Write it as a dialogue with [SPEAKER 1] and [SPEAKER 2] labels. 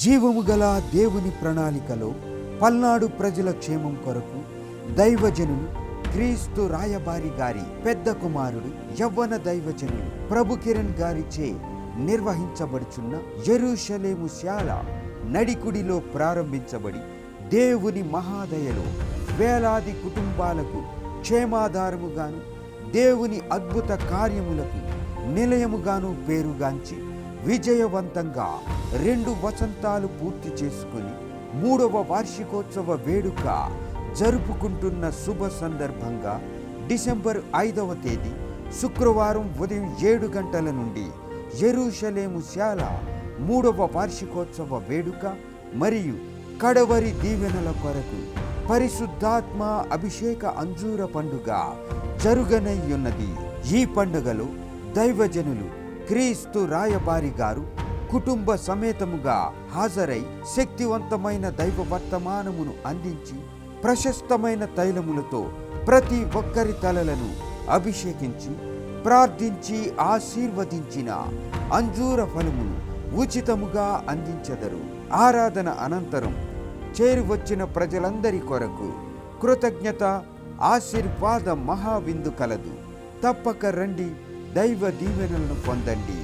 [SPEAKER 1] జీవము గల దేవుని ప్రణాళికలో పల్నాడు ప్రజల క్షేమం కొరకు దైవజనులు క్రీస్తు రాయబారి గారి పెద్ద కుమారుడు యవ్వన దైవజనులు ప్రభు కిరణ్ గారిచే నిర్వహించబడుచున్న యెరూషలేము శాల నడికుడిలో ప్రారంభించబడి దేవుని మహాదయలో వేలాది కుటుంబాలకు క్షేమాధారముగాను దేవుని అద్భుత కార్యములకు నిలయముగాను పేరుగాంచి విజయవంతంగా 2 వసంతాలు పూర్తి చేసుకుని 3వ వార్షికోత్సవ వేడుక జరుపుకుంటున్న శుభ సందర్భంగా డిసెంబర్ 5వ తేదీ శుక్రవారం ఉదయం 7 గంటల నుండి యెరూషలేము శాల 3వ వార్షికోత్సవ వేడుక మరియు కడవరి దీవెనల కొరకు పరిశుద్ధాత్మ అభిషేక అంజూర పండుగ జరుగనయ్యున్నది. ఈ పండుగలో దైవజనులు క్రీస్తు రాయబారి గారు కుటుంబ సమేతముగా హాజరై శక్తివంతమైన దైవ వర్తమానమును అందించి ప్రశస్తమైన తైలములతో ప్రతి ఒక్కరి తలలను అభిషేకించి ప్రార్థించి ఆశీర్వదించిన అంజూర ఫలమును ఉచితముగా అందించెదరు. ఆరాధన అనంతరం చేరువచ్చిన ప్రజలందరి కొరకు కృతజ్ఞత ఆశీర్వాద మహావిందు కలదు. తప్పక రండి, దైవ దీవెనలను పొందండి.